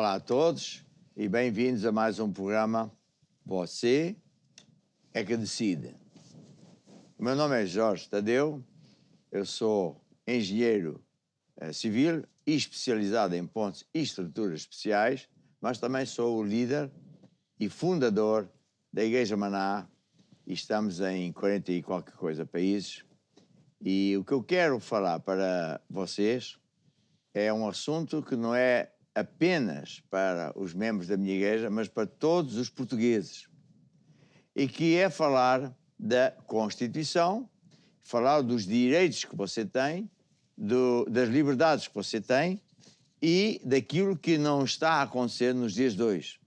Olá a todos e bem-vindos a mais um programa Você é que Decide. O meu nome é Jorge Tadeu, eu sou engenheiro civil e especializado em pontes e estruturas especiais, mas também sou o líder e fundador da Igreja Maná e estamos em 40 e qualquer coisa países. E o que eu quero falar para vocês é um assunto que não é apenas para os membros da minha igreja, mas para todos os portugueses. E que é falar da Constituição, falar dos direitos que você tem, das liberdades que você tem e daquilo que não está a acontecer nos dias de hoje.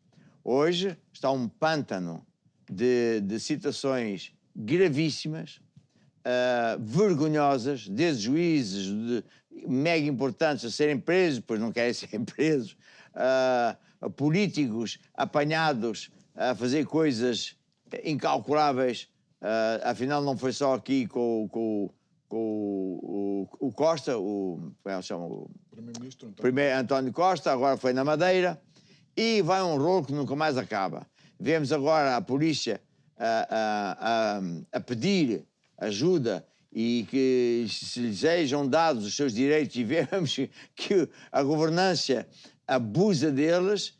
Hoje está um pântano de situações gravíssimas, vergonhosas, desde juízes mega importantes a serem presos, pois não querem ser presos, políticos apanhados a fazer coisas incalculáveis. Afinal, não foi só aqui com o Costa, como é que chama? O Primeiro-Ministro António Costa, agora foi na Madeira, e vai um rolo que nunca mais acaba. Vemos agora a polícia a pedir ajuda e que se lhes sejam dados os seus direitos, e vemos que a governância abusa deles,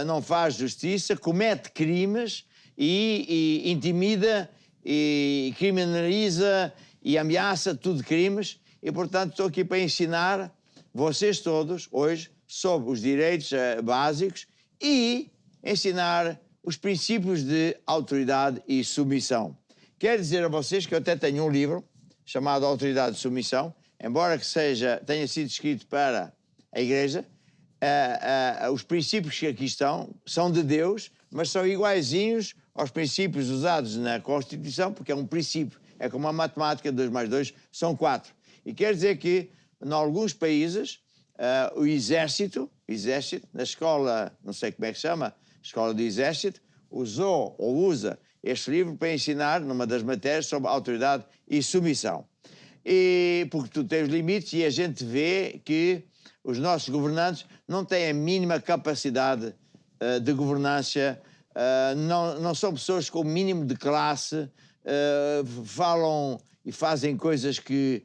não faz justiça, comete crimes e intimida e criminaliza e ameaça tudo crimes. E, portanto, estou aqui para ensinar vocês todos, hoje, sobre os direitos básicos e ensinar os princípios de autoridade e submissão. Quero dizer a vocês que eu até tenho um livro chamado Autoridade e Submissão, embora que tenha sido escrito para a Igreja. Os princípios que aqui estão são de Deus, mas são iguaizinhos aos princípios usados na Constituição, porque é um princípio, é como a matemática, 2 mais 2 são 4. E quer dizer que, em alguns países, o Exército, na escola, não sei como é que se chama, Escola do Exército, usou ou usa este livro para ensinar, numa das matérias, sobre autoridade e submissão. E porque tu tens limites e a gente vê que os nossos governantes não têm a mínima capacidade de governância, não são pessoas com o mínimo de classe, falam e fazem coisas que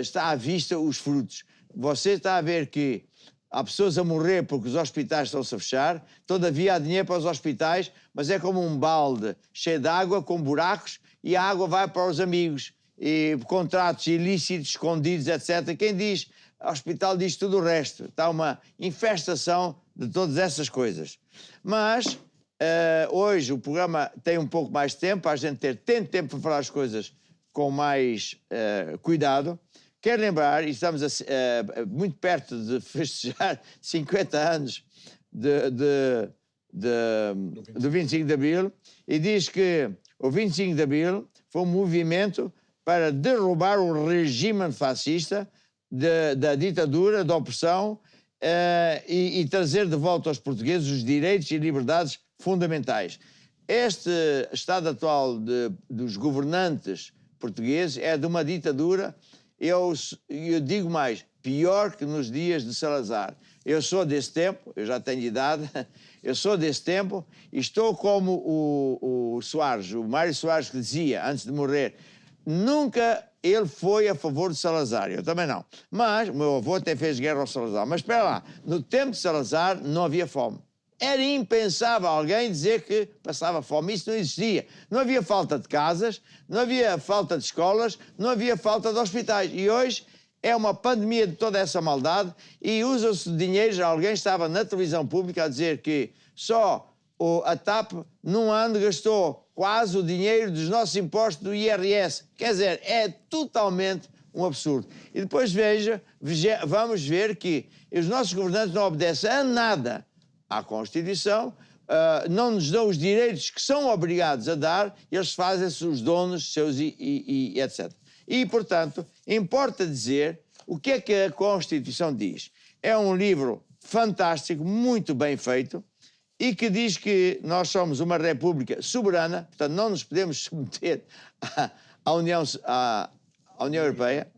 está à vista os frutos. Você está a ver que há pessoas a morrer porque os hospitais estão-se a fechar, todavia há dinheiro para os hospitais, mas é como um balde cheio de água, com buracos, e a água vai para os amigos, e contratos ilícitos, escondidos, etc. Quem diz hospital diz tudo o resto. Está uma infestação de todas essas coisas. Mas hoje o programa tem um pouco mais de tempo, a gente tem tempo para falar as coisas com mais cuidado. Quero lembrar, e estamos muito perto de festejar 50 anos do 25 de Abril, e diz que o 25 de Abril foi um movimento para derrubar o regime fascista da ditadura, da opressão, e trazer de volta aos portugueses os direitos e liberdades fundamentais. Este estado atual dos governantes portugueses é de uma ditadura. Eu digo mais, pior que nos dias de Salazar. Eu sou desse tempo, eu já tenho idade, eu sou desse tempo e estou como o Soares, o Mário Soares, que dizia, antes de morrer, nunca ele foi a favor de Salazar, eu também não. Mas o meu avô até fez guerra ao Salazar. Mas espera lá, no tempo de Salazar não havia fome. Era impensável alguém dizer que passava fome. Isso não existia. Não havia falta de casas, não havia falta de escolas, não havia falta de hospitais. E hoje é uma pandemia de toda essa maldade e usa-se de dinheiro. Alguém estava na televisão pública a dizer que só a TAP, num ano, gastou quase o dinheiro dos nossos impostos do IRS. Quer dizer, é totalmente um absurdo. E depois vamos ver que os nossos governantes não obedecem a nada à Constituição, não nos dão os direitos que são obrigados a dar, eles fazem-se os donos seus e etc. E, portanto, importa dizer o que é que a Constituição diz. É um livro fantástico, muito bem feito, e que diz que nós somos uma república soberana, portanto não nos podemos submeter à União Europeia,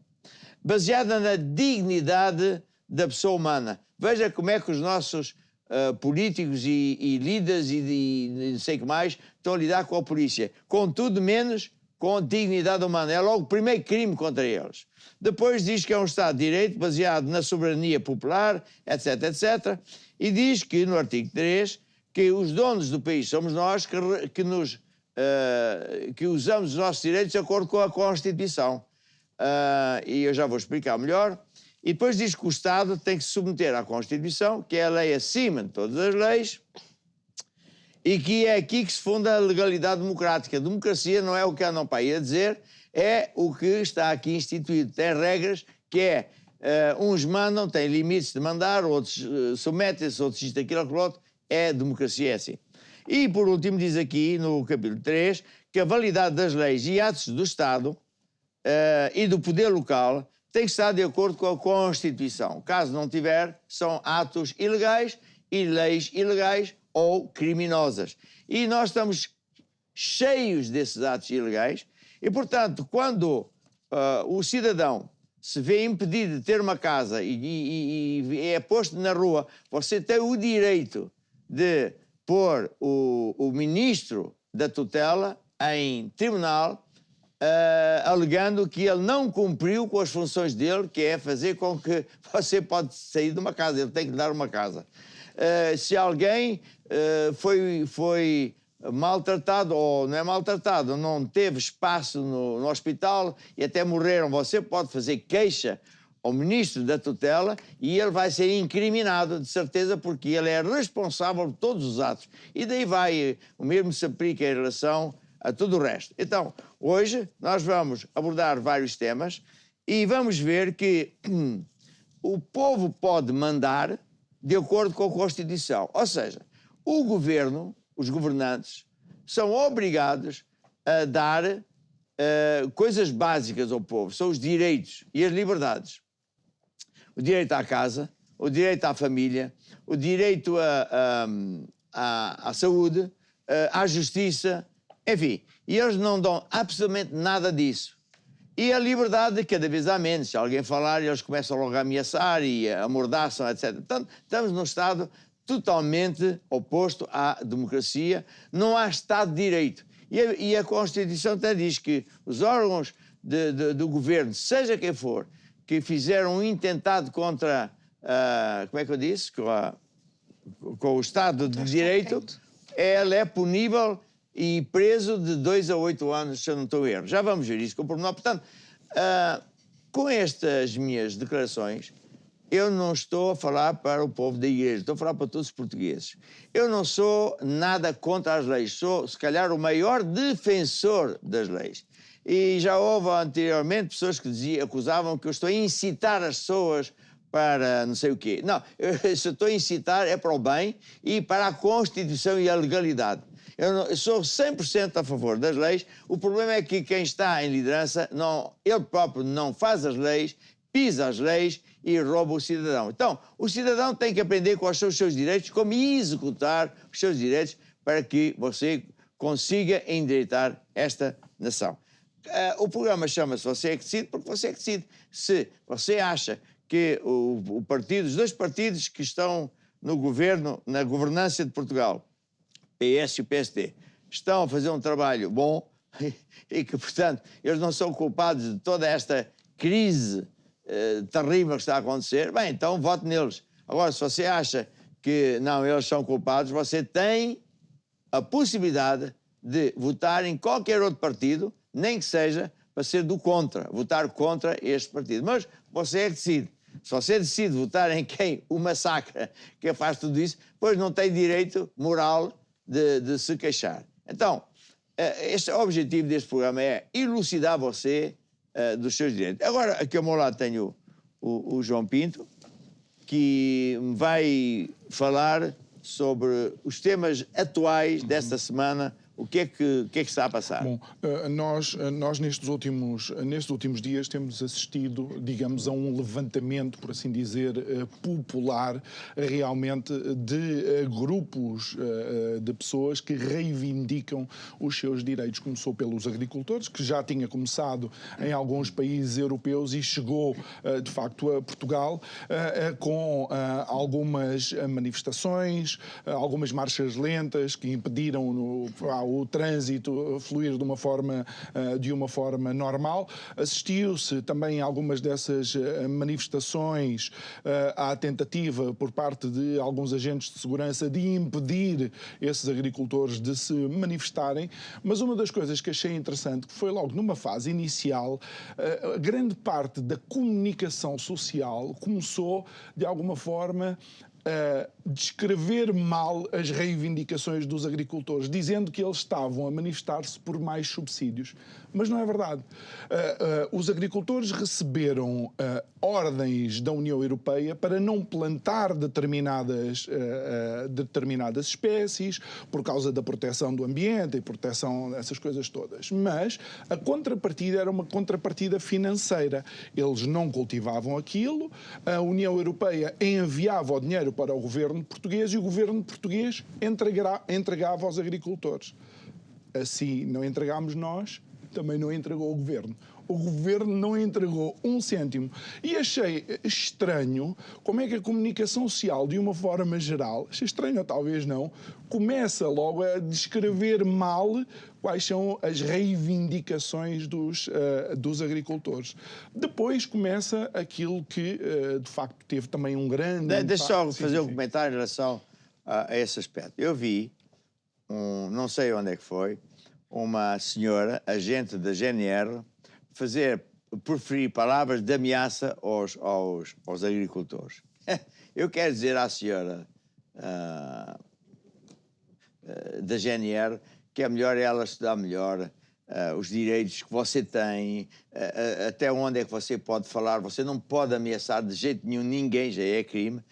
baseada na dignidade da pessoa humana. Veja como é que os nossos políticos e líderes e não sei o que mais estão a lidar com a polícia, com tudo menos com dignidade humana. É logo o primeiro crime contra eles. Depois diz que é um Estado de Direito baseado na soberania popular, etc, etc. E diz que, no artigo 3, que os donos do país somos nós que usamos os nossos direitos de acordo com a Constituição. E eu já vou explicar melhor. E depois diz que o Estado tem que se submeter à Constituição, que é a lei acima de todas as leis, e que é aqui que se funda a legalidade democrática. A democracia não é o que andam para aí a dizer, é o que está aqui instituído. Tem regras que é, uns mandam, têm limites de mandar, outros submetem-se, outros isto, aquilo, aquilo outro. É democracia, é assim. E, por último, diz aqui, no capítulo 3, que a validade das leis e atos do Estado e do poder local tem que estar de acordo com a Constituição. Caso não tiver, são atos ilegais e leis ilegais ou criminosas. E nós estamos cheios desses atos ilegais e, portanto, quando o cidadão se vê impedido de ter uma casa e é posto na rua, você tem o direito de pôr o ministro da tutela em tribunal alegando que ele não cumpriu com as funções dele, que é fazer com que você pode sair de uma casa, ele tem que lhe dar uma casa. Se alguém foi maltratado ou não é maltratado, não teve espaço no hospital e até morreram, você pode fazer queixa ao ministro da tutela e ele vai ser incriminado, de certeza, porque ele é responsável por todos os atos. E daí o mesmo se aplica em relação a tudo o resto. Então, hoje nós vamos abordar vários temas e vamos ver que o povo pode mandar de acordo com a Constituição. Ou seja, o governo, os governantes, são obrigados a dar coisas básicas ao povo. São os direitos e as liberdades. O direito à casa, o direito à família, o direito à saúde, à justiça, enfim. E eles não dão absolutamente nada disso. E a liberdade cada vez há menos. Se alguém falar, eles começam logo a ameaçar e amordaçam, etc. Portanto, estamos num Estado totalmente oposto à democracia. Não há Estado de Direito. E a Constituição até diz que os órgãos do governo, seja quem for, que fizeram um intentado contra, como é que eu disse? Com o Estado de Direito, ele é punível e preso de 2 a 8 anos, se eu não estou a erro. Já vamos ver isso com o pormenor. Portanto, com estas minhas declarações, eu não estou a falar para o povo da igreja, estou a falar para todos os portugueses. Eu não sou nada contra as leis, sou, se calhar, o maior defensor das leis. E já houve anteriormente pessoas que acusavam que eu estou a incitar as pessoas para não sei o quê. Não, se eu estou a incitar é para o bem e para a Constituição e a legalidade. Eu sou 100% a favor das leis. O problema é que quem está em liderança, ele próprio não faz as leis, pisa as leis e rouba o cidadão. Então, o cidadão tem que aprender quais são os seus direitos, como executar os seus direitos para que você consiga endireitar esta nação. O programa chama-se Você é que Decide, porque você é que decide. Se você acha que os dois partidos que estão no governo, na governança de Portugal, PS e o PSD, estão a fazer um trabalho bom e que, portanto, eles não são culpados de toda esta crise terrível que está a acontecer, bem, então vote neles. Agora, se você acha que não, eles são culpados, você tem a possibilidade de votar em qualquer outro partido, nem que seja para ser do contra, votar contra este partido. Mas você é que decide. Se você decide votar em quem o massacra, quem faz tudo isso, pois não tem direito moral de se queixar. Então, o objetivo deste programa é elucidar você dos seus direitos. Agora, aqui ao meu lado tenho o João Pinto, que vai falar sobre os temas atuais desta semana, O que é que está a passar? Bom, nós nestes últimos dias temos assistido, digamos, a um levantamento, por assim dizer, popular, realmente, de grupos de pessoas que reivindicam os seus direitos. Começou pelos agricultores, que já tinha começado em alguns países europeus e chegou, de facto, a Portugal, com algumas manifestações, algumas marchas lentas que impediram o trânsito fluir de uma forma normal. Assistiu-se também a algumas dessas manifestações à tentativa por parte de alguns agentes de segurança de impedir esses agricultores de se manifestarem, mas uma das coisas que achei interessante, que foi logo numa fase inicial, a grande parte da comunicação social começou, de alguma forma, a descrever mal as reivindicações dos agricultores, dizendo que eles estavam a manifestar-se por mais subsídios. Mas não é verdade. Os agricultores receberam ordens da União Europeia para não plantar determinadas espécies por causa da proteção do ambiente e proteção dessas coisas todas. Mas a contrapartida era uma contrapartida financeira. Eles não cultivavam aquilo, a União Europeia enviava o dinheiro para o governo português e o governo português entregava aos agricultores. Assim não entregámos nós, também não entregou o governo. O governo não entregou um cêntimo. E achei estranho como é que a comunicação social, de uma forma geral, achei estranho, talvez não, começa logo a descrever mal quais são as reivindicações dos agricultores. Depois começa aquilo que, de facto, teve também um grande... Deixa só fazer um comentário em relação a esse aspecto. Eu vi, não sei onde é que foi, uma senhora, agente da GNR, proferir palavras de ameaça aos agricultores. Eu quero dizer à senhora da GNR que é melhor ela estudar melhor os direitos que você tem, até onde é que você pode falar. Você não pode ameaçar de jeito nenhum ninguém, já é crime.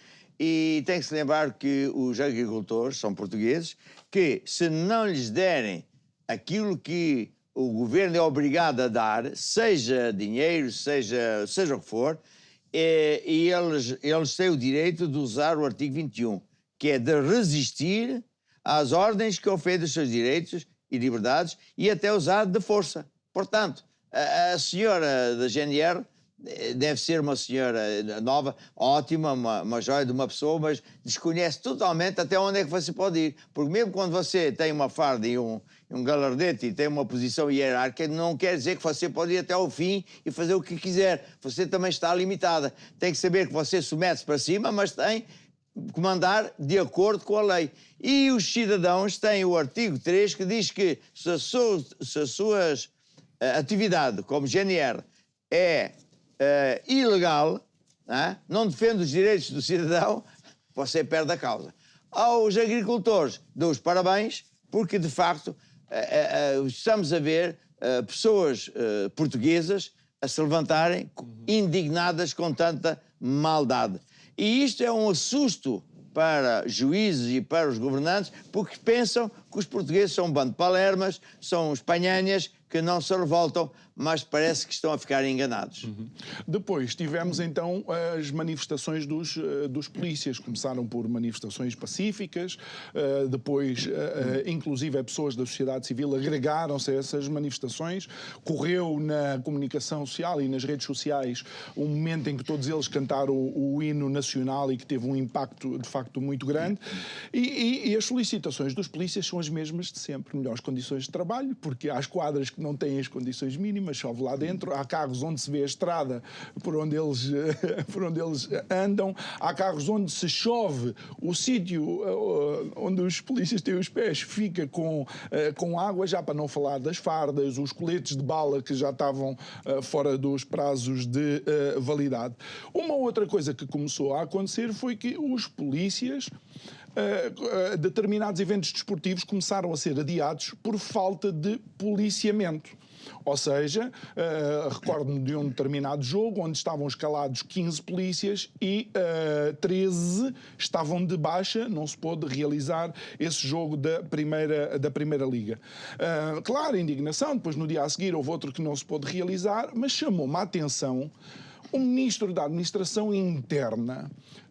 E tem que se lembrar que os agricultores são portugueses, que se não lhes derem aquilo que o governo é obrigado a dar, seja dinheiro, seja o que for, e eles têm o direito de usar o artigo 21, que é de resistir às ordens que ofendem os seus direitos e liberdades e até usar de força. Portanto, a senhora da GNR deve ser uma senhora nova, ótima, uma joia de uma pessoa, mas desconhece totalmente até onde é que você pode ir. Porque mesmo quando você tem uma farda e um galardete e tem uma posição hierárquica, não quer dizer que você pode ir até ao fim e fazer o que quiser. Você também está limitada. Tem que saber que você submete-se para cima, mas tem que mandar de acordo com a lei. E os cidadãos têm o artigo 3 que diz que se a sua atividade como GNR é ilegal, não defende os direitos do cidadão, você perde a causa. Aos agricultores dou os parabéns, porque de facto estamos a ver pessoas portuguesas a se levantarem indignadas com tanta maldade. E isto é um assusto para juízes e para os governantes, porque pensam que os portugueses são um bando de palermas, são espanhanhas que não se revoltam, mas parece que estão a ficar enganados. Depois tivemos então as manifestações dos polícias. Começaram por manifestações pacíficas, depois inclusive pessoas da sociedade civil agregaram-se a essas manifestações. Correu na comunicação social e nas redes sociais um momento em que todos eles cantaram o hino nacional e que teve um impacto de facto muito grande. E as solicitações dos polícias são as mesmas de sempre. Melhores condições de trabalho, porque há esquadras que não têm as condições mínimas, chove lá dentro, há carros onde se vê a estrada por onde eles andam, há carros onde se chove, o sítio onde os polícias têm os pés fica com água, já para não falar das fardas, os coletes de bala que já estavam fora dos prazos de validade. Uma outra coisa que começou a acontecer foi que os polícias, determinados eventos desportivos começaram a ser adiados por falta de policiamento. Ou seja, recordo-me de um determinado jogo onde estavam escalados 15 polícias e 13 estavam de baixa, não se pôde realizar esse jogo da primeira Liga. Claro, indignação, depois no dia a seguir houve outro que não se pôde realizar, mas chamou-me a atenção o Ministro da Administração Interna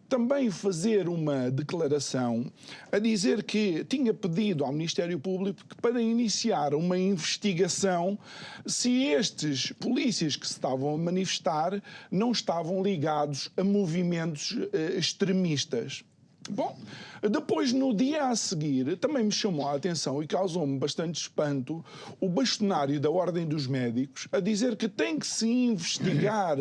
também fazer uma declaração a dizer que tinha pedido ao Ministério Público para iniciar uma investigação se estes polícias que se estavam a manifestar não estavam ligados a movimentos extremistas. Bom, depois, no dia a seguir, também me chamou a atenção e causou-me bastante espanto o bastonário da Ordem dos Médicos a dizer que tem que se investigar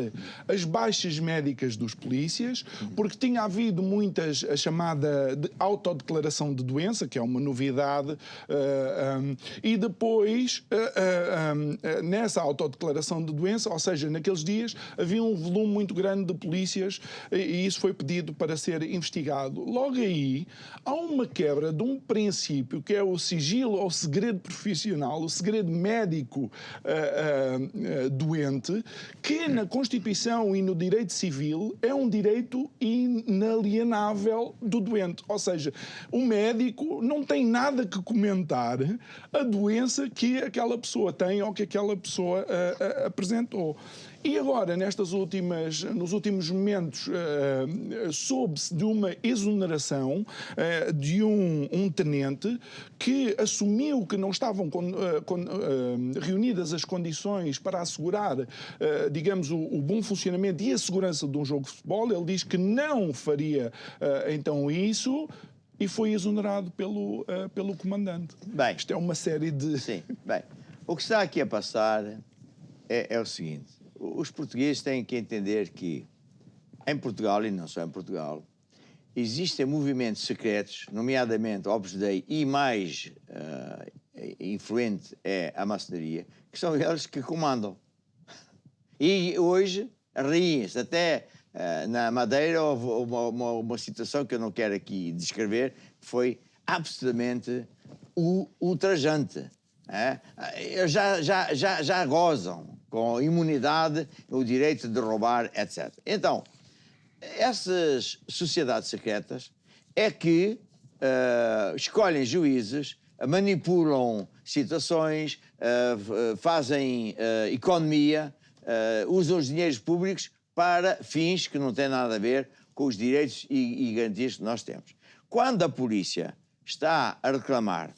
as baixas médicas dos polícias, porque tinha havido muitas, a chamada autodeclaração de doença, que é uma novidade, e depois, nessa autodeclaração de doença, ou seja, naqueles dias, havia um volume muito grande de polícias e isso foi pedido para ser investigado. Logo aí, há uma quebra de um princípio que é o sigilo ou segredo profissional, o segredo médico doente, que na Constituição e no direito civil é um direito inalienável do doente. Ou seja, o médico não tem nada que comentar a doença que aquela pessoa tem ou que aquela pessoa apresentou. E agora, nos últimos momentos, soube-se de uma exoneração de um tenente que assumiu que não estavam reunidas as condições para assegurar, digamos, o bom funcionamento e a segurança de um jogo de futebol. Ele diz que não faria, então, isso. E foi exonerado pelo comandante. Bem, isto é uma série de... Sim, bem. O que está aqui a passar é o seguinte. Os portugueses têm que entender que, em Portugal, e não só em Portugal, existem movimentos secretos, nomeadamente Opus Dei, e mais influente é a maçonaria, que são eles que comandam. E hoje riem-se. Até na Madeira houve uma situação que eu não quero aqui descrever, que foi absolutamente ultrajante. Já gozam com imunidade o direito de roubar, etc. Então, essas sociedades secretas é que escolhem juízes, manipulam situações, fazem economia, usam os dinheiros públicos para fins que não têm nada a ver com os direitos e garantias que nós temos. Quando a polícia está a reclamar,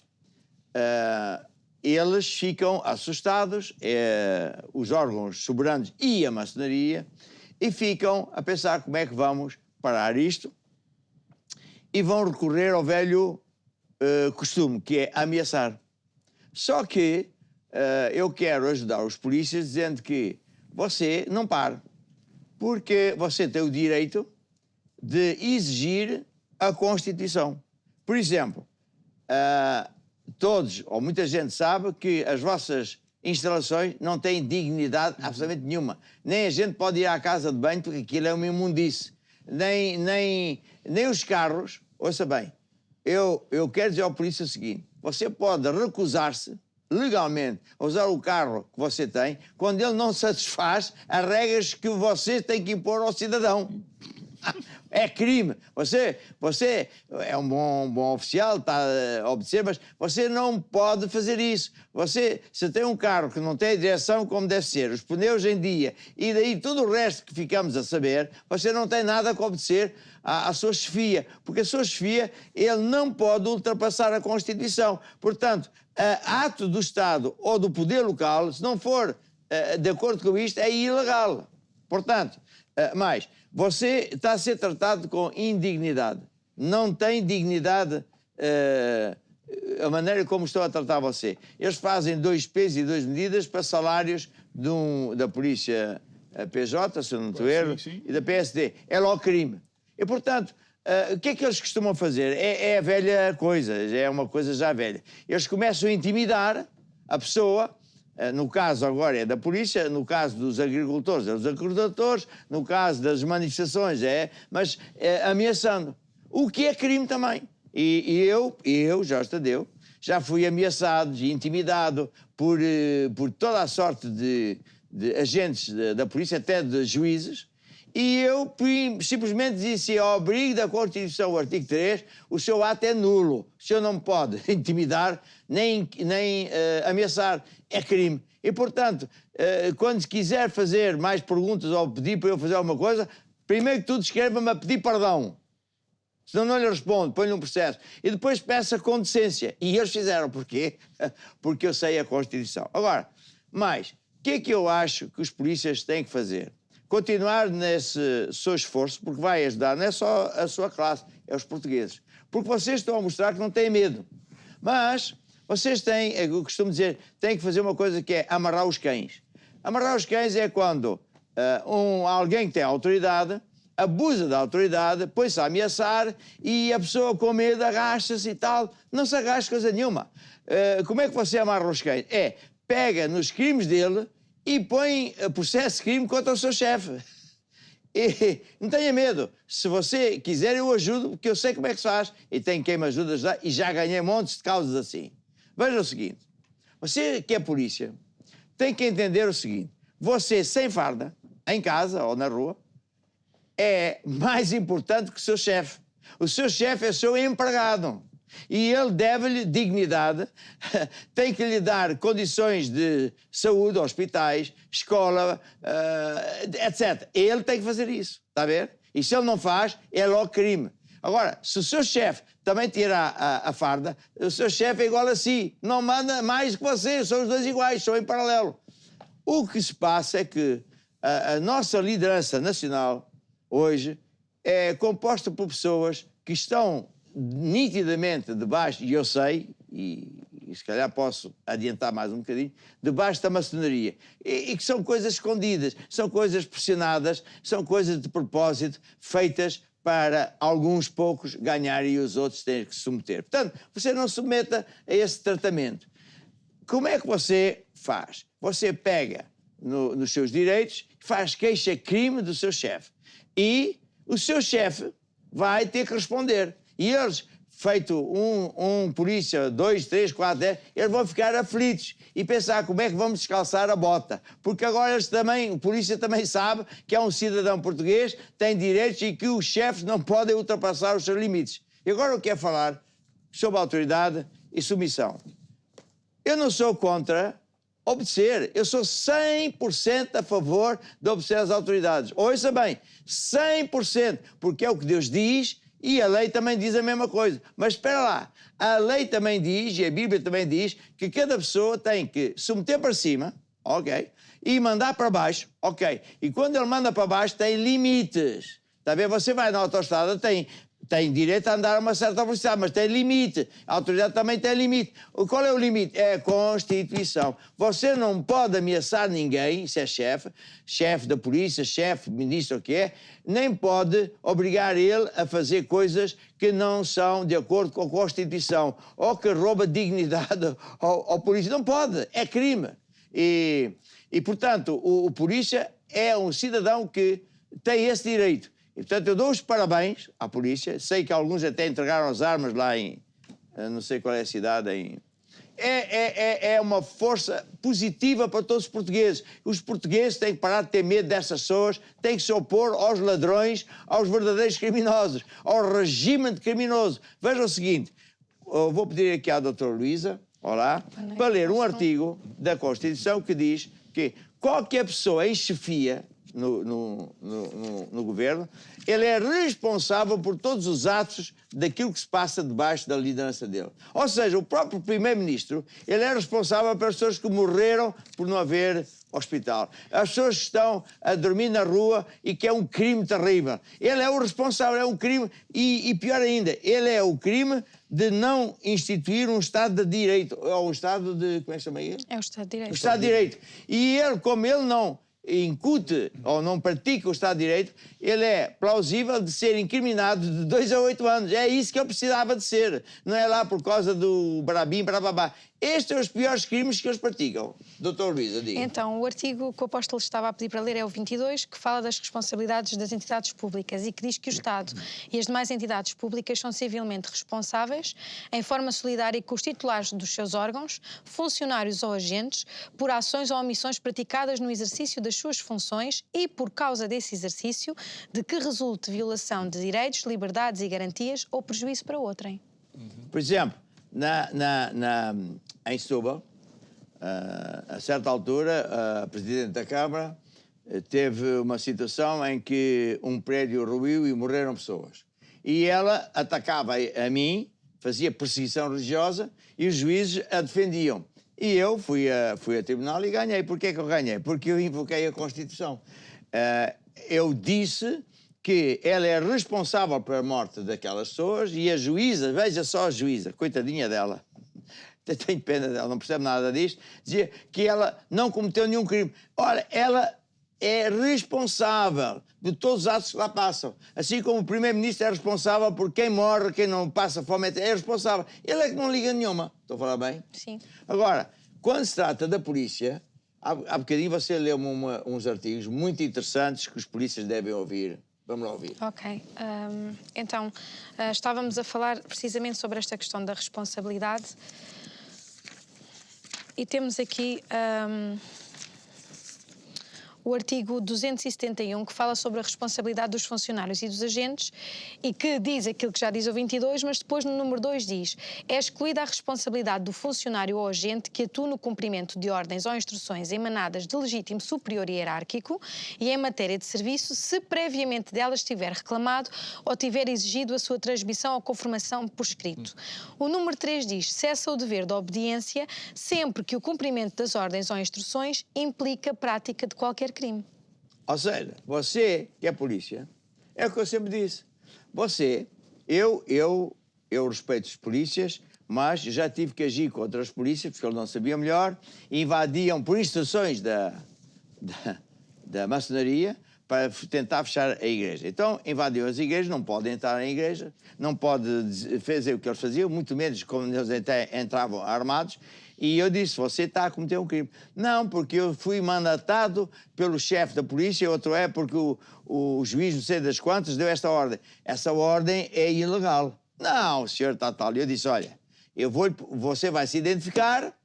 eles ficam assustados, os órgãos soberanos e a maçonaria, e ficam a pensar como é que vamos parar isto, e vão recorrer ao velho costume, que é ameaçar. Só que eu quero ajudar os polícias dizendo que você não para, porque você tem o direito de exigir a Constituição. Por exemplo, todos, ou muita gente sabe que as vossas instalações não têm dignidade absolutamente nenhuma. Nem a gente pode ir à casa de banho, porque aquilo é uma imundice. Nem os carros, ouça bem, eu quero dizer ao polícia o seguinte: você pode recusar-se legalmente a usar o carro que você tem quando ele não satisfaz as regras que você tem que impor ao cidadão. É crime. Você é um bom oficial, está a obedecer, mas você não pode fazer isso. Se tem um carro que não tem a direção como deve ser, os pneus em dia, e daí tudo o resto que ficamos a saber, você não tem nada que obedecer à sua chefia, porque a sua chefia, ele não pode ultrapassar a Constituição. Portanto, ato do Estado ou do poder local, se não for de acordo com isto, é ilegal. Portanto, mais, você está a ser tratado com indignidade. Não tem dignidade a maneira como estão a tratar você. Eles fazem 2 pesos e 2 medidas para salários da polícia PJ, se eu não estou erro, e da PSD. É logo crime. E, portanto, o que é que eles costumam fazer? É a velha coisa, é uma coisa já velha. Eles começam a intimidar a pessoa. No caso agora é da polícia, no caso dos agricultores é dos agricultores, no caso das manifestações mas ameaçando. O que é crime também. E eu, Jorge Tadeu, já fui ameaçado e intimidado por toda a sorte de agentes da polícia, até de juízes, e eu simplesmente disse ao abrigo da Constituição, o artigo 3, o seu ato é nulo. O senhor não me pode intimidar nem ameaçar. É crime. E, portanto, quando quiser fazer mais perguntas ou pedir para eu fazer alguma coisa, primeiro que tudo escreva-me a pedir perdão. Senão não lhe respondo, põe-lhe um processo. E depois peça com decência. E eles fizeram. Porquê? Porque eu sei a Constituição. Agora, mais, o que é que eu acho que os polícias têm que fazer? Continuar nesse seu esforço, porque vai ajudar não é só a sua classe, é os portugueses. Porque vocês estão a mostrar que não têm medo. Mas vocês têm, eu costumo dizer, têm que fazer uma coisa que é amarrar os cães. Amarrar os cães é quando alguém que tem autoridade abusa da autoridade, põe-se a ameaçar e a pessoa com medo agacha-se e tal. Não se agacha coisa nenhuma. Como é que você amarra os cães? Pega nos crimes dele e põe processo de crime contra o seu chefe. E não tenha medo. Se você quiser, eu ajudo, porque eu sei como é que se faz. E tem quem me ajude a ajudar. E já ganhei montes de causas assim. Veja o seguinte. Você que é polícia, tem que entender o seguinte. Você sem farda, em casa ou na rua, é mais importante que o seu chefe. O seu chefe é seu empregado. E ele deve-lhe dignidade, tem que lhe dar condições de saúde, hospitais, escola, etc. Ele tem que fazer isso, está a ver? E se ele não faz, é logo crime. Agora, se o seu chefe também tirar a farda, o seu chefe é igual a si, não manda mais que você, são os dois iguais, são em paralelo. O que se passa é que a nossa liderança nacional, hoje, é composta por pessoas que estão nitidamente debaixo, e eu sei, e se calhar posso adiantar mais um bocadinho, debaixo da maçonaria. E que são coisas escondidas, são coisas pressionadas, são coisas de propósito, feitas para alguns poucos ganharem e os outros terem que se submeter. Portanto, você não se submeta a esse tratamento. Como é que você faz? Você pega nos seus direitos, faz queixa-crime do seu chefe. E o seu chefe vai ter que responder. E eles, feito um polícia, 2, 3, 4, 10, eles vão ficar aflitos e pensar como é que vamos descalçar a bota. Porque agora eles também, o polícia também sabe que é um cidadão português, tem direitos e que os chefes não podem ultrapassar os seus limites. E agora eu quero falar sobre autoridade e submissão. Eu não sou contra obedecer. Eu sou 100% a favor de obedecer às autoridades. Ouça bem, 100%, porque é o que Deus diz. E a lei também diz a mesma coisa. Mas espera lá, a lei também diz, e a Bíblia também diz, que cada pessoa tem que submeter para cima, ok, e mandar para baixo, ok. E quando ele manda para baixo tem limites. Está a ver? Você vai na autoestrada, tem direito a andar a uma certa velocidade, mas tem limite. A autoridade também tem limite. Qual é o limite? É a Constituição. Você não pode ameaçar ninguém, se é chefe da polícia, chefe, ministro, o que é, nem pode obrigar ele a fazer coisas que não são de acordo com a Constituição ou que rouba dignidade ao polícia. Não pode, é crime. E portanto, o polícia é um cidadão que tem esse direito. E, portanto, eu dou os parabéns à polícia. Sei que alguns até entregaram as armas lá em... não sei qual é a cidade. É uma força positiva para todos os portugueses. Os portugueses têm que parar de ter medo dessas pessoas, têm que se opor aos ladrões, aos verdadeiros criminosos, ao regime de criminoso. Veja o seguinte, eu vou pedir aqui à doutora Luísa, olá, para ler um artigo da Constituição que diz que qualquer pessoa em chefia no governo, ele é responsável por todos os atos daquilo que se passa debaixo da liderança dele. Ou seja, o próprio primeiro-ministro, ele é responsável pelas pessoas que morreram por não haver hospital. As pessoas que estão a dormir na rua e que é um crime terrível. Ele é o responsável, é um crime, e pior ainda, ele é o crime de não instituir um Estado de Direito, ou um Estado de... como é que chama ele? É o Estado de Direito. O Estado de Direito. E ele, como ele não incute ou não pratica o Estado de Direito, ele é plausível de ser incriminado de 2 a 8 anos. É isso que ele precisava de ser. Não é lá por causa do barabim, barababá. Estes são os piores crimes que eles praticam. Doutor Luísa, diga. Então, o artigo que o apóstolo estava a pedir para ler é o 22, que fala das responsabilidades das entidades públicas e que diz que o Estado e as demais entidades públicas são civilmente responsáveis, em forma solidária com os titulares dos seus órgãos, funcionários ou agentes, por ações ou omissões praticadas no exercício das suas funções e por causa desse exercício de que resulte violação de direitos, liberdades e garantias ou prejuízo para outrem. Por exemplo, em Setúbal, a certa altura, a Presidente da Câmara teve uma situação em que um prédio ruiu e morreram pessoas. E ela atacava a mim, fazia perseguição religiosa e os juízes a defendiam. E eu fui a tribunal e ganhei. Porquê que eu ganhei? Porque eu invoquei a Constituição. Eu disse que ela é responsável pela morte daquelas pessoas e a juíza, veja só a juíza, coitadinha dela, tenho pena dela, não percebe nada disto, dizia que ela não cometeu nenhum crime. Ora, ela é responsável de todos os atos que lá passam. Assim como o primeiro-ministro é responsável por quem morre, quem não passa fome, é responsável. Ele é que não liga nenhuma. Estou a falar bem? Sim. Agora, quando se trata da polícia, há bocadinho você leu-me uns artigos muito interessantes que os polícias devem ouvir. Vamos lá ouvir. Ok. Então, estávamos a falar precisamente sobre esta questão da responsabilidade e temos aqui o artigo 271, que fala sobre a responsabilidade dos funcionários e dos agentes e que diz aquilo que já diz o 22, mas depois no número 2 diz: é excluída a responsabilidade do funcionário ou agente que atua no cumprimento de ordens ou instruções emanadas de legítimo superior e hierárquico e em matéria de serviço, se previamente delas tiver reclamado ou tiver exigido a sua transmissão ou conformação por escrito. O número 3 diz: cessa o dever de obediência sempre que o cumprimento das ordens ou instruções implica prática de qualquer crime. Ou seja, você que é polícia, é o que eu sempre disse. Eu respeito os polícias, mas já tive que agir contra os polícias, porque eles não sabiam melhor, invadiam por instruções da maçonaria para tentar fechar a igreja. Então, invadiam as igrejas, não podem entrar na igreja, não pode fazer o que eles faziam, muito menos como eles entravam armados. E eu disse: você está a cometer um crime. Não, porque eu fui mandatado pelo chefe da polícia, outro é porque o juiz, não sei das quantas, deu esta ordem. Essa ordem é ilegal. Não, o senhor está tal. Eu disse: olha, você vai se identificar,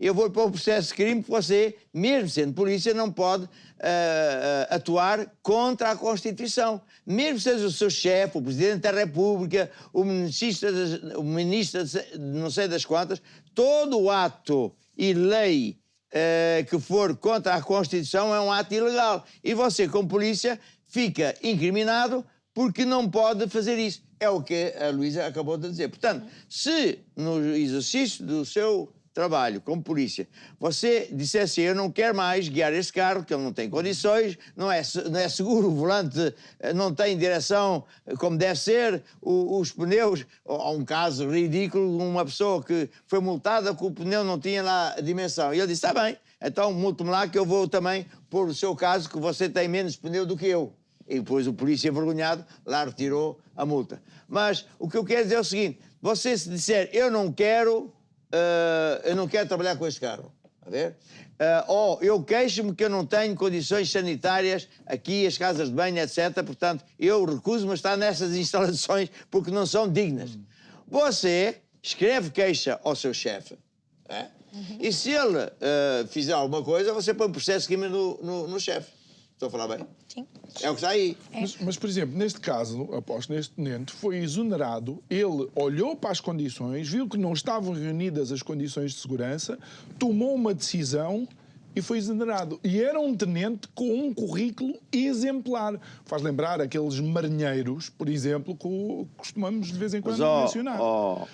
eu vou para o processo de crime, porque você, mesmo sendo polícia, não pode atuar contra a Constituição. Mesmo seja o seu chefe, o Presidente da República, o ministro não sei das quantas, todo o ato e lei que for contra a Constituição é um ato ilegal. E você, como polícia, fica incriminado porque não pode fazer isso. É o que a Luísa acabou de dizer. Portanto, se no exercício do seu trabalho como polícia, você dissesse: eu não quero mais guiar esse carro, que ele não tem condições, não é seguro, o volante não tem direção como deve ser, os pneus, há um caso ridículo de uma pessoa que foi multada que o pneu não tinha lá a dimensão. E ele disse: está bem, então multe-me lá que eu vou também pôr o seu caso, que você tem menos pneu do que eu. E depois o polícia envergonhado lá retirou a multa. Mas o que eu quero dizer é o seguinte: você se disser eu não quero trabalhar com este carro, a ver? Ou eu queixo-me que eu não tenho condições sanitárias aqui, as casas de banho, etc. Portanto, eu recuso-me a estar nessas instalações porque não são dignas. Você escreve queixa ao seu chefe, e se ele fizer alguma coisa, você põe processo de crime no chefe. Estou a falar bem? Sim. É o que está aí. Mas, por exemplo, neste caso, aposto, neste tenente, foi exonerado, ele olhou para as condições, viu que não estavam reunidas as condições de segurança, tomou uma decisão e foi exonerado. E era um tenente com um currículo exemplar. Faz lembrar aqueles marinheiros, por exemplo, que costumamos de vez em quando mencionar.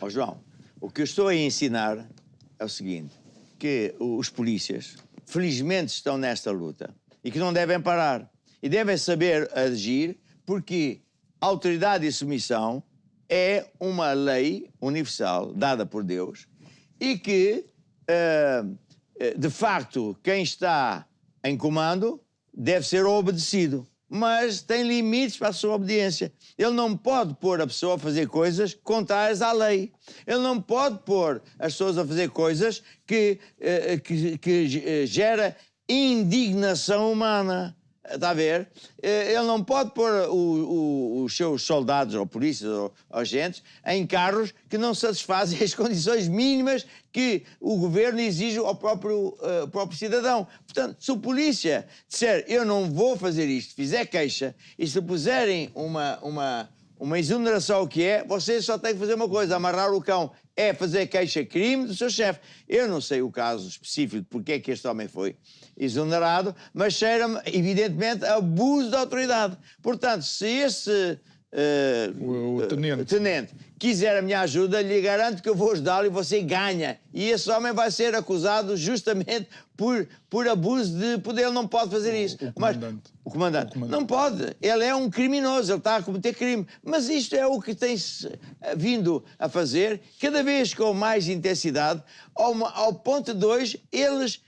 João, o que eu estou a ensinar é o seguinte, que os polícias, felizmente, estão nesta luta e que não devem parar. E devem saber agir, porque autoridade e submissão é uma lei universal dada por Deus e que, de facto, quem está em comando deve ser obedecido. mas tem limites para a sua obediência. Ele não pode pôr a pessoa a fazer coisas contrárias à lei. Ele não pode pôr as pessoas a fazer coisas que gera indignação humana. Está a ver? Ele não pode pôr os seus soldados, ou polícias, ou agentes, em carros que não satisfazem as condições mínimas que o governo exige ao próprio cidadão. Portanto, se o polícia disser eu não vou fazer isto, fizer queixa, e se puserem uma exoneração, o que é, vocês só têm que fazer uma coisa, amarrar o cão. É fazer queixa-crime do seu chefe. Eu não sei o caso específico, porque é que este homem foi exonerado, mas cheira-me, evidentemente, abuso da autoridade. Portanto, se esse o tenente quiser a minha ajuda, lhe garanto que eu vou ajudá-lo e você ganha. E esse homem vai ser acusado justamente por abuso de poder. Ele não pode fazer isso. O comandante não pode. Ele é um criminoso, ele está a cometer crime. Mas isto é o que tem vindo a fazer, cada vez com mais intensidade, ao ponto de hoje, eles,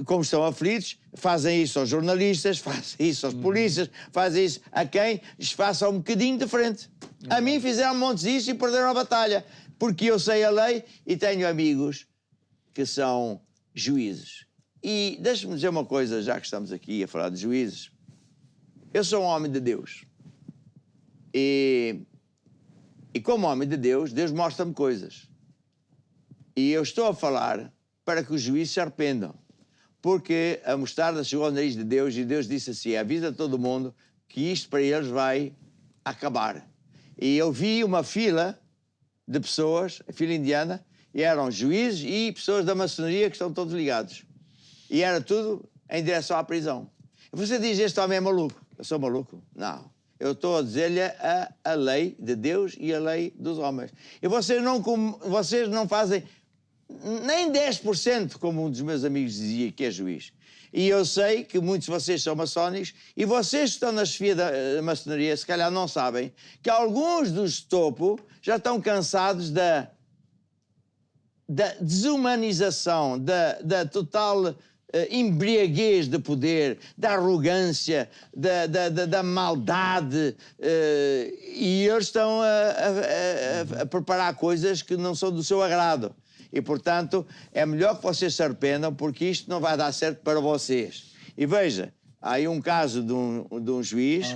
como estão aflitos, fazem isso aos jornalistas, fazem isso aos polícias, fazem isso a quem lhes faça um bocadinho de frente. A mim fizeram montes disso e perderam a batalha, porque eu sei a lei e tenho amigos que são juízes. E deixe-me dizer uma coisa, já que estamos aqui a falar de juízes. Eu sou um homem de Deus. E como homem de Deus, Deus mostra-me coisas. E eu estou a falar para que os juízes se arrependam. Porque a mostarda chegou ao nariz de Deus e Deus disse assim, avisa todo mundo que isto para eles vai acabar. E eu vi uma fila de pessoas, a fila indiana, e eram juízes e pessoas da maçonaria que estão todos ligados. E era tudo em direção à prisão. E você diz, este homem é maluco. Eu sou maluco? Não. Eu estou a dizer-lhe a lei de Deus e a lei dos homens. E vocês não fazem nem 10% como um dos meus amigos dizia que é juiz. E eu sei que muitos de vocês são maçónicos e vocês que estão na chefia da maçonaria se calhar não sabem que alguns dos topo já estão cansados da desumanização, da total embriaguez de poder, da arrogância, da maldade, e eles estão a preparar coisas que não são do seu agrado. E, portanto, é melhor que vocês se arrependam, porque isto não vai dar certo para vocês. E veja, há aí um caso de um juiz,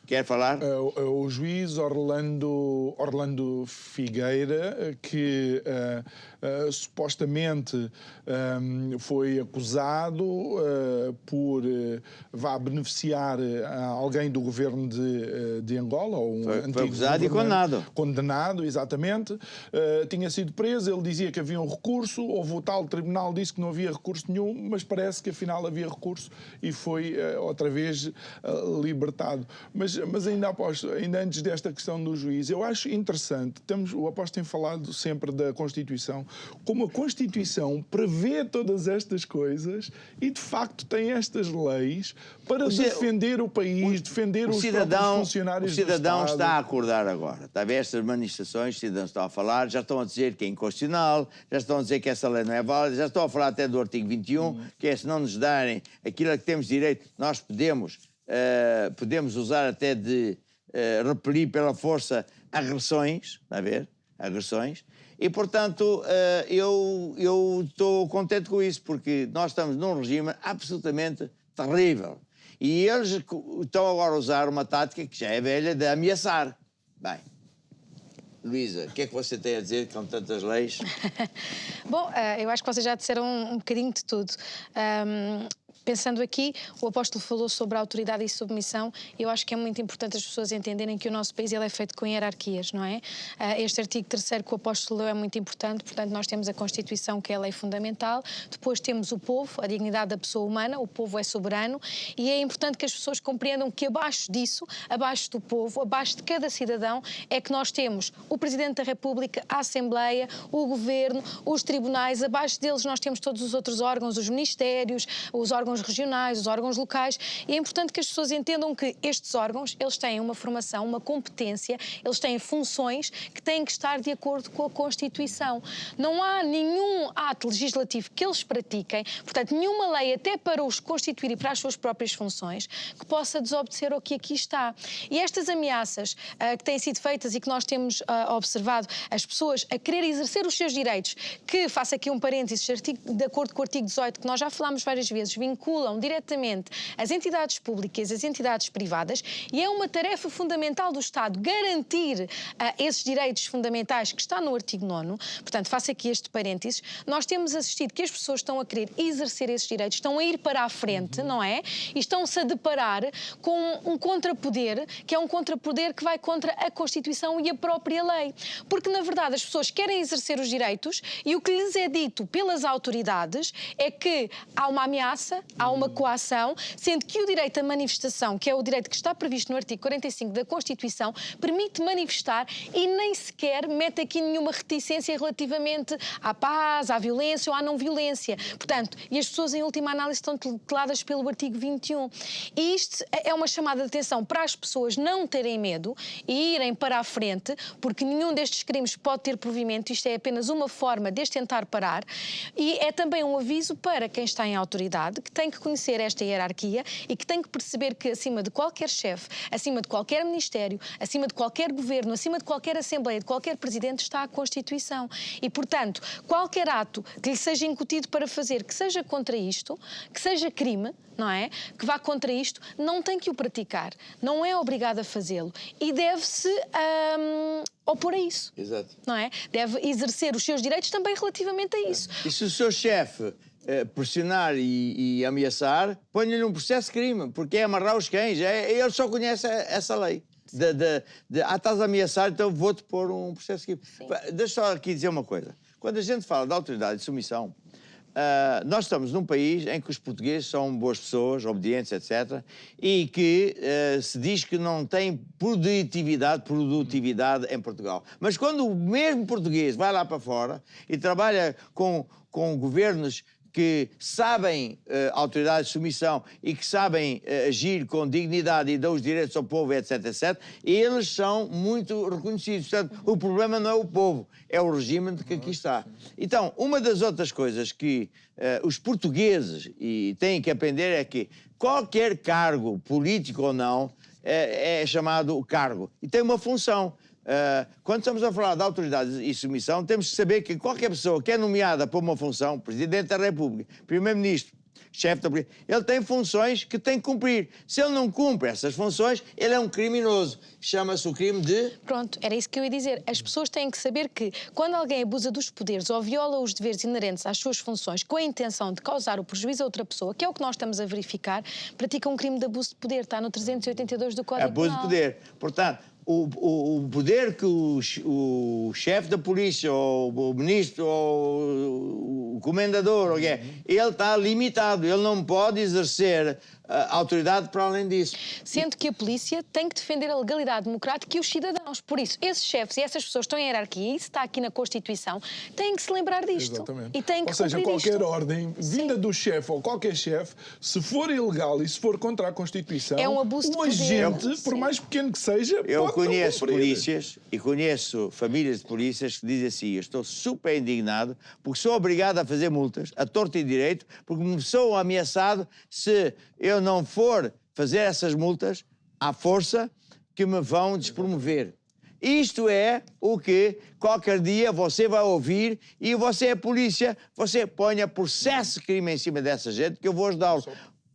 quer falar? O juiz Orlando Figueira, que supostamente foi acusado por beneficiar a alguém do governo de Angola, ou foi acusado e condenado. Condenado, exatamente. Tinha sido preso, ele dizia que havia um recurso, houve o tal tribunal, disse que não havia recurso nenhum, mas parece que afinal havia recurso e foi outra vez libertado. Mas ainda antes desta questão do juiz, eu acho interessante, o apóstolo tem falado sempre da Constituição, como a Constituição prevê todas estas coisas e de facto tem estas leis para defender o país, defender os próprios funcionários do Estado. O cidadão está a acordar agora. Está a ver estas manifestações, os cidadãos estão a falar, já estão a dizer que é inconstitucional, já estão a dizer que essa lei não é válida, já estão a falar até do artigo 21, que é se não nos darem aquilo a que temos direito, nós podemos usar até de repelir pela força agressões, está a ver? Agressões. E, portanto, eu estou contente com isso, porque nós estamos num regime absolutamente terrível. E eles estão agora a usar uma tática que já é velha de ameaçar. Bem, Luísa, o que é que você tem a dizer com tantas leis? Bom, eu acho que vocês já disseram um bocadinho de tudo. Pensando aqui, o apóstolo falou sobre a autoridade e submissão. Eu acho que é muito importante as pessoas entenderem que o nosso país ele é feito com hierarquias, não é? Este artigo 3º que o apóstolo leu é muito importante, portanto nós temos a Constituição, que é a lei fundamental, depois temos o povo, a dignidade da pessoa humana, o povo é soberano, e é importante que as pessoas compreendam que abaixo disso, abaixo do povo, abaixo de cada cidadão, é que nós temos o Presidente da República, a Assembleia, o Governo, os tribunais, abaixo deles nós temos todos os outros órgãos, os ministérios, os órgãos órgãos regionais, os órgãos locais, e é importante que as pessoas entendam que estes órgãos, eles têm uma formação, uma competência, eles têm funções que têm que estar de acordo com a Constituição. Não há nenhum ato legislativo que eles pratiquem, portanto, nenhuma lei, até para os constituir e para as suas próprias funções, que possa desobedecer ao que aqui está. E estas ameaças que têm sido feitas e que nós temos observado, as pessoas a querer exercer os seus direitos, que, faço aqui um parênteses, de acordo com o artigo 18, que nós já falámos várias vezes, vinculam diretamente as entidades públicas, as entidades privadas, e é uma tarefa fundamental do Estado garantir esses direitos fundamentais que está no artigo 9º. Portanto, faço aqui este parênteses. Nós temos assistido que as pessoas estão a querer exercer esses direitos, estão a ir para a frente, não é? E estão-se a deparar com um contrapoder, que é um contrapoder que vai contra a Constituição e a própria lei. Porque, na verdade, as pessoas querem exercer os direitos e o que lhes é dito pelas autoridades é que há uma ameaça, há uma coação, sendo que o direito à manifestação, que é o direito que está previsto no artigo 45 da Constituição, permite manifestar e nem sequer mete aqui nenhuma reticência relativamente à paz, à violência ou à não violência. Portanto, e as pessoas em última análise estão tuteladas pelo artigo 21. E isto é uma chamada de atenção para as pessoas não terem medo e irem para a frente, porque nenhum destes crimes pode ter provimento, isto é apenas uma forma de as tentar parar, e é também um aviso para quem está em autoridade, que tem que conhecer esta hierarquia e que tem que perceber que acima de qualquer chefe, acima de qualquer ministério, acima de qualquer governo, acima de qualquer assembleia, de qualquer presidente, está a Constituição. E, portanto, qualquer ato que lhe seja incutido para fazer, que seja contra isto, que seja crime, não é? Que vá contra isto, não tem que o praticar, não é obrigado a fazê-lo e deve-se opor a isso. Exato. Não é? Deve exercer os seus direitos também relativamente a isso. E se o seu chefe pressionar e ameaçar, ponha-lhe um processo de crime, porque é amarrar os cães, ele só conhece essa lei. Estás a ameaçar, então vou-te pôr um processo de crime. Deixa só aqui dizer uma coisa. Quando a gente fala de autoridade e submissão, nós estamos num país em que os portugueses são boas pessoas, obedientes, etc., e que se diz que não tem produtividade em Portugal. Mas quando o mesmo português vai lá para fora e trabalha com governos que sabem autoridade de submissão e que sabem agir com dignidade e dão os direitos ao povo, etc., etc., eles são muito reconhecidos. Portanto, o problema não é o povo, é o regime de que aqui está. Então, uma das outras coisas que os portugueses têm que aprender é que qualquer cargo, político ou não, é chamado cargo e tem uma função. Quando estamos a falar de autoridade e submissão, temos que saber que qualquer pessoa que é nomeada para uma função, Presidente da República, Primeiro-Ministro, chefe da polícia, ele tem funções que tem que cumprir. Se ele não cumpre essas funções, ele é um criminoso. Chama-se o crime de... Pronto, era isso que eu ia dizer. As pessoas têm que saber que quando alguém abusa dos poderes ou viola os deveres inerentes às suas funções com a intenção de causar o prejuízo a outra pessoa, que é o que nós estamos a verificar, pratica um crime de abuso de poder. Está no 382 do Código Penal. Abuso de poder. Portanto, o poder que o chefe da polícia, ou o ministro, ou o comendador, ele está limitado, ele não pode exercer autoridade para além disso. Sendo que a polícia tem que defender a legalidade democrática e os cidadãos. Por isso, esses chefes e essas pessoas que estão em hierarquia, e isso está aqui na Constituição, têm que se lembrar disto. Exatamente. E têm que Ou seja, qualquer isto. ordem vinda do chefe ou qualquer chefe, se for ilegal e se for contra a Constituição, é um abuso de o poder. agente, por mais pequeno que seja, eu pode conheço não cumprir. polícias e conheço famílias de polícias que dizem assim: eu estou super indignado porque sou obrigado a fazer multas, a torto e direito, porque me sou ameaçado se eu não for fazer essas multas à força que me vão despromover. Isto é o que qualquer dia você vai ouvir e você é polícia, você ponha processo de crime em cima dessa gente que eu vou ajudá-lo.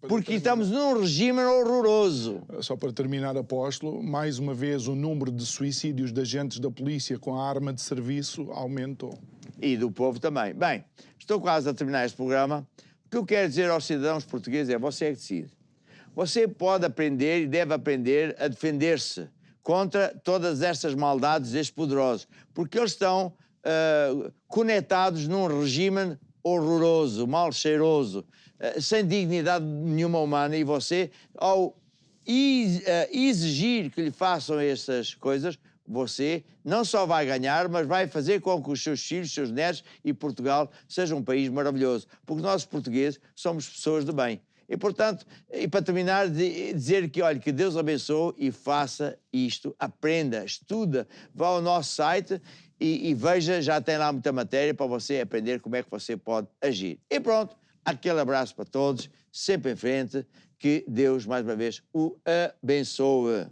Porque estamos num regime horroroso. Só para terminar, Apóstolo, mais uma vez o número de suicídios de agentes da polícia com a arma de serviço aumentou. E do povo também. Bem, estou quase a terminar este programa. O que eu quero dizer aos cidadãos portugueses é: você é que decide. Você pode aprender e deve aprender a defender-se contra todas estas maldades destes poderosos, porque eles estão conectados num regime horroroso, mal cheiroso, sem dignidade nenhuma humana, e você, ao exigir que lhe façam essas coisas, você não só vai ganhar, mas vai fazer com que os seus filhos, os seus netos e Portugal seja um país maravilhoso, porque nós portugueses somos pessoas de bem. E, portanto, e para terminar, dizer que, olha, que Deus abençoe e faça isto, aprenda, estuda, vá ao nosso site e veja, já tem lá muita matéria para você aprender como é que você pode agir. E pronto, aquele abraço para todos, sempre em frente, que Deus, mais uma vez, o abençoe.